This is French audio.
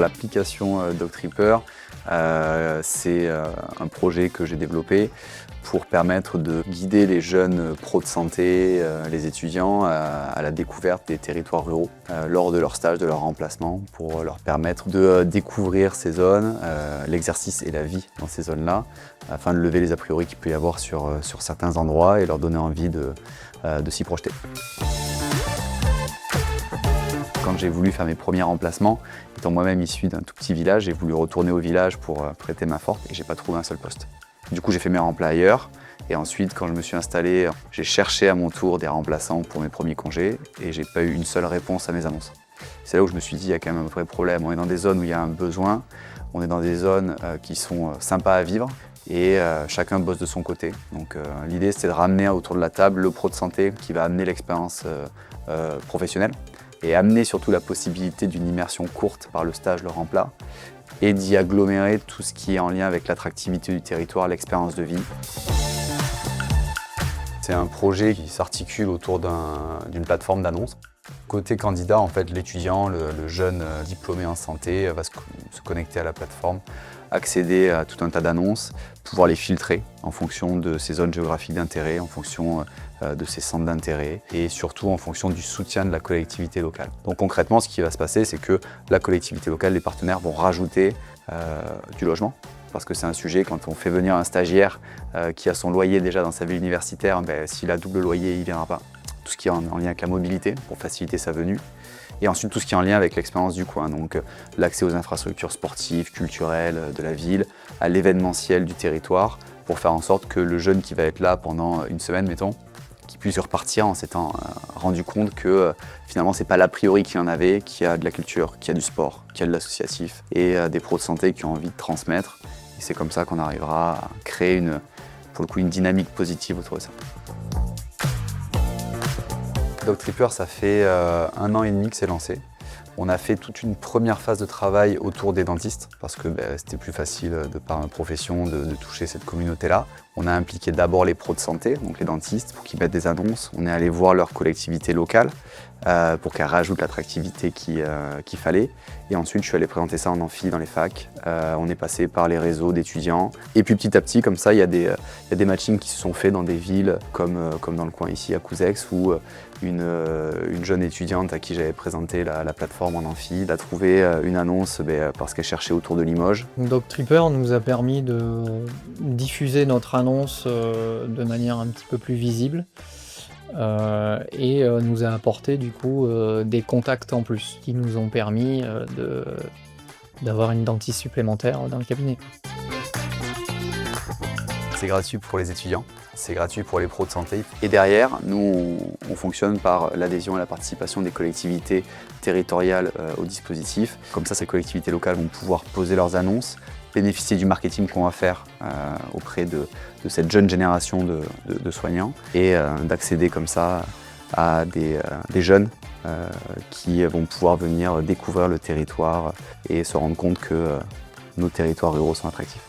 l'application Dogtripper, c'est un projet que j'ai développé pour permettre de guider les jeunes pros de santé, les étudiants, à la découverte des territoires ruraux lors de leur stage, de leur remplacement, pour leur permettre de découvrir ces zones, l'exercice et la vie dans ces zones-là, afin de lever les a priori qu'il peut y avoir sur certains endroits et leur donner envie de s'y projeter. Quand j'ai voulu faire mes premiers remplacements, étant moi-même issu d'un tout petit village, j'ai voulu retourner au village pour prêter main forte et j'ai pas trouvé un seul poste. Du coup, j'ai fait mes remplas ailleurs et ensuite, quand je me suis installé, j'ai cherché à mon tour des remplaçants pour mes premiers congés et j'ai pas eu une seule réponse à mes annonces. C'est là où je me suis dit, il y a quand même un vrai problème. On est dans des zones où il y a un besoin, on est dans des zones qui sont sympas à vivre et chacun bosse de son côté. Donc l'idée, c'était de ramener autour de la table le pro de santé qui va amener l'expérience professionnelle et amener surtout la possibilité d'une immersion courte par le stage, le remplat, et d'y agglomérer tout ce qui est en lien avec l'attractivité du territoire, l'expérience de vie. C'est un projet qui s'articule autour d'une plateforme d'annonces. Côté candidat, en fait, l'étudiant, le jeune diplômé en santé va se connecter à la plateforme, accéder à tout un tas d'annonces, pouvoir les filtrer en fonction de ses zones géographiques d'intérêt, en fonction de ses centres d'intérêt et surtout en fonction du soutien de la collectivité locale. Donc concrètement, ce qui va se passer, c'est que la collectivité locale, les partenaires vont rajouter du logement. Parce que c'est un sujet, quand on fait venir un stagiaire qui a son loyer déjà dans sa ville universitaire, s'il a double loyer, il ne viendra pas. Tout ce qui est en lien avec la mobilité pour faciliter sa venue. Et ensuite tout ce qui est en lien avec l'expérience du coin, donc l'accès aux infrastructures sportives, culturelles de la ville, à l'événementiel du territoire, pour faire en sorte que le jeune qui va être là pendant une semaine, mettons, qui puisse repartir en s'étant rendu compte que finalement c'est pas l'a priori qu'il y en avait, qu'il y a de la culture, qu'il y a du sport, qu'il y a de l'associatif et des pros de santé qui ont envie de transmettre. Et c'est comme ça qu'on arrivera à créer pour le coup une dynamique positive autour de ça. Dogtripper, ça fait 1 an et demi que c'est lancé. On a fait toute une première phase de travail autour des dentistes parce que c'était plus facile de par ma profession de toucher cette communauté-là. On a impliqué d'abord les pros de santé, donc les dentistes, pour qu'ils mettent des annonces. On est allé voir leur collectivité locale pour qu'elle rajoute l'attractivité qu'il fallait. Et ensuite, je suis allé présenter ça en amphi dans les facs. On est passé par les réseaux d'étudiants. Et puis petit à petit, comme ça, il y a des matchings qui se sont faits dans des villes comme dans le coin ici, à Couzex, où une jeune étudiante à qui j'avais présenté la plateforme en amphi a trouvé une annonce parce qu'elle cherchait autour de Limoges. Dogtripper nous a permis de diffuser notre annonce de manière un petit peu plus visible et nous a apporté du coup des contacts en plus qui nous ont permis d'avoir une dentiste supplémentaire dans le cabinet. C'est gratuit pour les étudiants, c'est gratuit pour les pros de santé. Et derrière, nous, on fonctionne par l'adhésion et la participation des collectivités territoriales au dispositif. Comme ça, ces collectivités locales vont pouvoir poser leurs annonces, bénéficier du marketing qu'on va faire auprès de cette jeune génération de soignants et d'accéder comme ça à des jeunes qui vont pouvoir venir découvrir le territoire et se rendre compte que nos territoires ruraux sont attractifs.